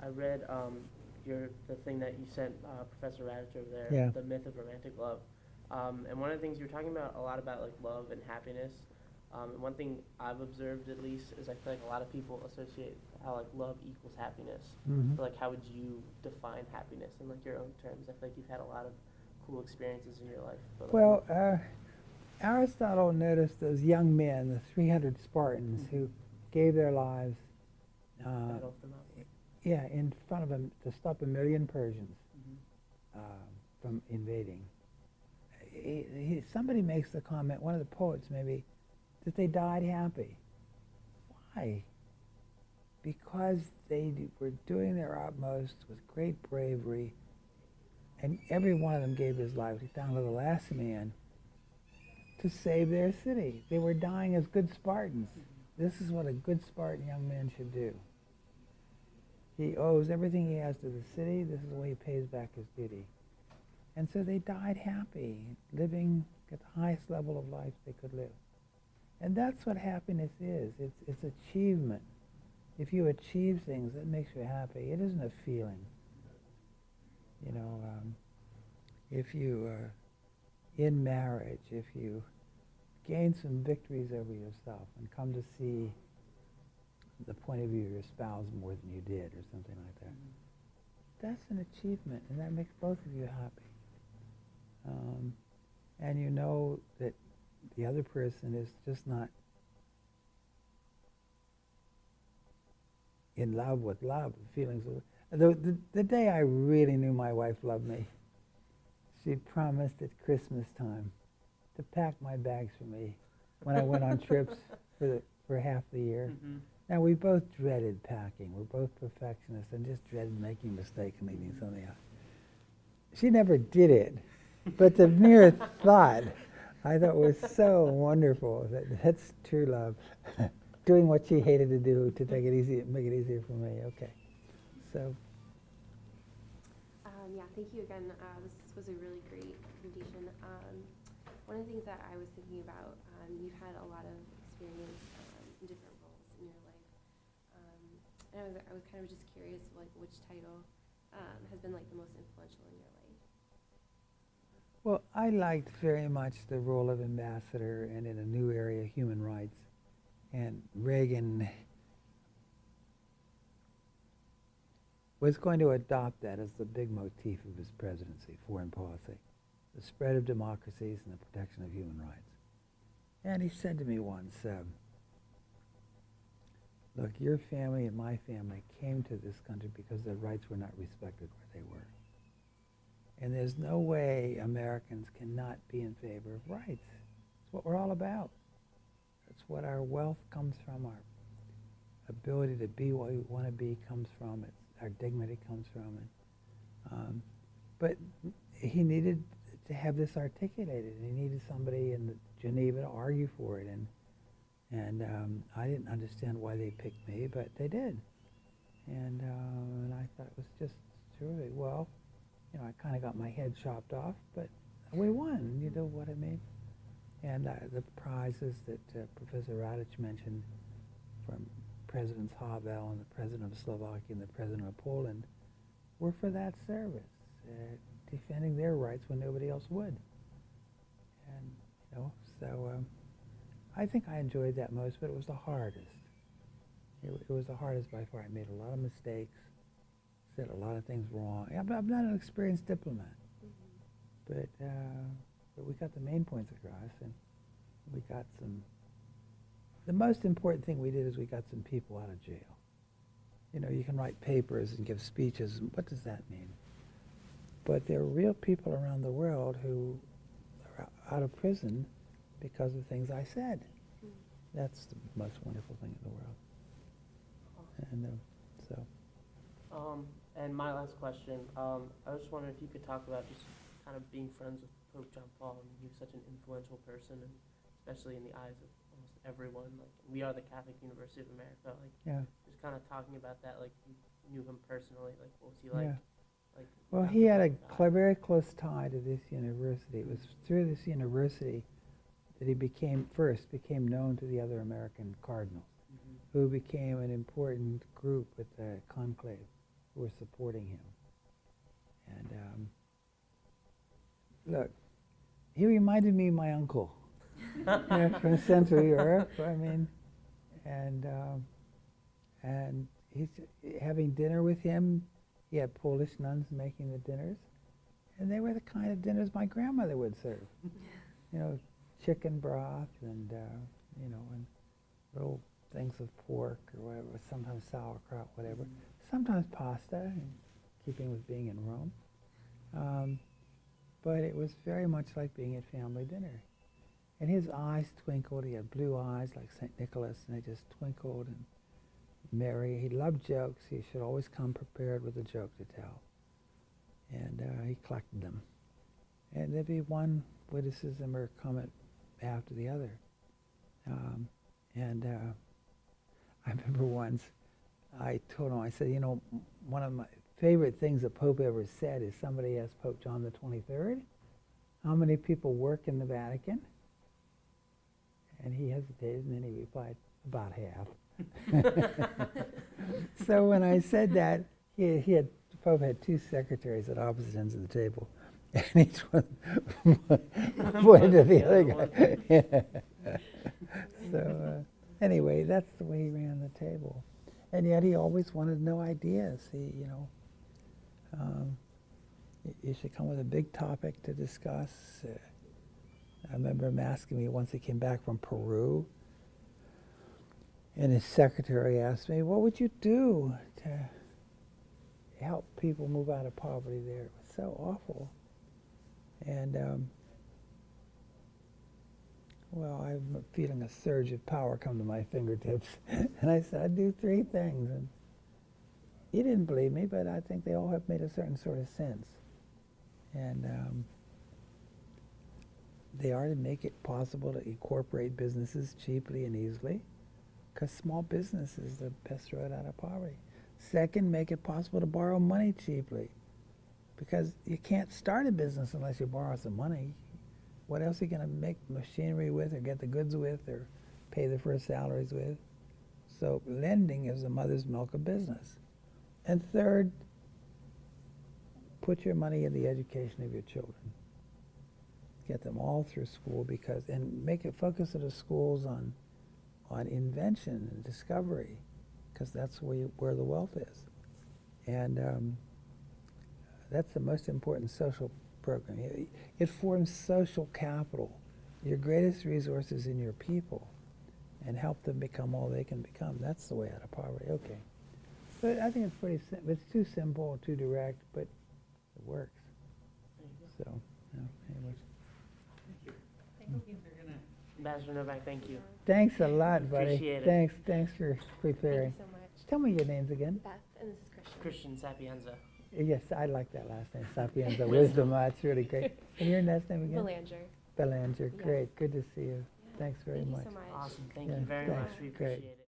I read the thing that you sent Professor Radich over there, Yeah. the myth of romantic love. And one of the things you were talking about a lot about like love and happiness. And one thing I've observed at least is I feel like a lot of people associate how like love equals happiness. Hmm. But like how would you define happiness in like your own terms? I feel like you've had a lot of cool experiences in your life. But like, Well, Aristotle noticed those young men, the 300 Spartans, mm-hmm. who gave their lives, uh, Battle of Thermopylae. yeah, in front of him to stop 1 million Persians Mm-hmm. uh, from invading. Somebody makes the comment, one of the poets maybe, that they died happy. Why? Because were doing their utmost with great bravery, and every one of them gave his life, down to the last man, to save their city. They were dying as good Spartans. Mm-hmm. This is what a good Spartan young man should do. He owes everything he has to the city. This is the way he pays back his duty. And so they died happy, living at the highest level of life they could live. And that's what happiness is. It's achievement. If you achieve things, that makes you happy. It isn't a feeling. You know, if you, in marriage, if you gain some victories over yourself and come to see the point of view of your spouse more than you did or something like that, that's an achievement, and that makes both of you happy. And you know that the other person is just not in love with love, feelings of the day I really knew my wife loved me, she promised at Christmas time to pack my bags for me when I went on trips for half the year. Mm-hmm. Now, we both dreaded packing. We're both perfectionists and just dreaded making a mistake and leaving something out. She never did it, but the mere thought I thought was so wonderful. That's true love. Doing what she hated to do to take it easy, make it easier for me. Okay. So, Yeah, thank you again. This was a really great presentation. One of the things that I was thinking about, you've had a lot of experience in different roles in your life, and I was kind of just curious, like, which title has been like the most influential in your life. well, I liked very much the role of ambassador and in a new area, human rights. And Reagan was going to adopt that as the big motif of his presidency, foreign policy, the spread of democracies and the protection of human rights. And he said to me once, look, your family and my family came to this country because their rights were not respected where they were. And there's no way Americans cannot be in favor of rights. It's what we're all about. That's what our wealth comes from, our ability to be what we want to be comes from, our dignity comes from it. But he needed to have this articulated, and he needed somebody in Geneva to argue for it. And I didn't understand why they picked me, but they did. And I thought it was just terrific. Well, you know, I kind of got my head chopped off, but we won, you know what I mean? And the prizes that Professor Radich mentioned from Presidents Havel and the President of Slovakia and the President of Poland were for that service, defending their rights when nobody else would. And, you know, so I think I enjoyed that most, but it was the hardest. It was the hardest by far. I made a lot of mistakes, said a lot of things wrong. I'm not an experienced diplomat, but we got the main points across, and we got some. The most important thing we did is we got some people out of jail. You know, you can write papers and give speeches, and what does that mean? But there are real people around the world who are out of prison because of things I said. That's the most wonderful thing in the world. And so. And my last question, I was just wondering if you could talk about just kind of being friends with Pope John Paul. I mean, he was such an influential person, and especially in the eyes of almost everyone. Like, we are the Catholic University of America. Like, Yeah. just kind of talking about that. Like, you knew him personally. Like, what was he like? Yeah. Like, Well, he had a very close tie to this university. It was through this university that he became known to the other American cardinals, who became an important group at the conclave, reminded me of my uncle, from Central Europe. I mean, and he's having dinner with him. He had Polish nuns making the dinners, and they were the kind of dinners my grandmother would serve. Chicken broth and and little things of pork or whatever. Sometimes sauerkraut, whatever. Sometimes pasta, in keeping with being in Rome. But it was very much like being at family dinner. And his eyes twinkled. He had blue eyes like St. Nicholas, and they just twinkled and merry. He loved jokes. He should always come prepared with a joke to tell. And he collected them. And there'd be one witticism or comment after the other. I remember once I told him, I said, one of my favorite things the Pope ever said is somebody asked Pope John the 23rd, how many people work in the Vatican? And he hesitated, and then he replied, about half. So when I said that, the Pope had two secretaries at opposite ends of the table, and each one pointed to the other guy. So anyway, that's the way he ran the table. And yet he always wanted to know ideas. You should come with a big topic to discuss. I remember him asking me once he came back from Peru, and his secretary asked me, what would you do to help people move out of poverty there? It was so awful. And, I'm feeling a surge of power come to my fingertips. And I said, I'd do 3 things. And he didn't believe me, but I think they all have made a certain sort of sense. And they are to make it possible to incorporate businesses cheaply and easily, because small business is the best road out of poverty. Second, make it possible to borrow money cheaply, because you can't start a business unless you borrow some money. What else are you going to make machinery with, or get the goods with, or pay the first salaries with? So lending is the mother's milk of business. And third, put your money in the education of your children. Get them all through school, and make it focus of the schools on invention and discovery, because that's where the wealth is. And that's the most important social program. It forms social capital. Your greatest resource is in your people, and help them become all they can become. That's the way out of poverty. Okay. But I think it's pretty simple. It's too simple, too direct, but it works. So, anyways. Thank you. Ambassador Novak, thank you. Thanks a lot, buddy. Appreciate it. Thanks for preparing. Thank you so much. Tell me your names again. Beth, and this is Christian. Christian Sapienza. Yes, I like that last name, Sapienza. Wisdom. That's really great. And your last name again? Belanger. Belanger. Yes. Great. Good to see you. Thanks very Thank much. you so much. Awesome. Thank Yeah, you very thanks. much. We Great. appreciate it.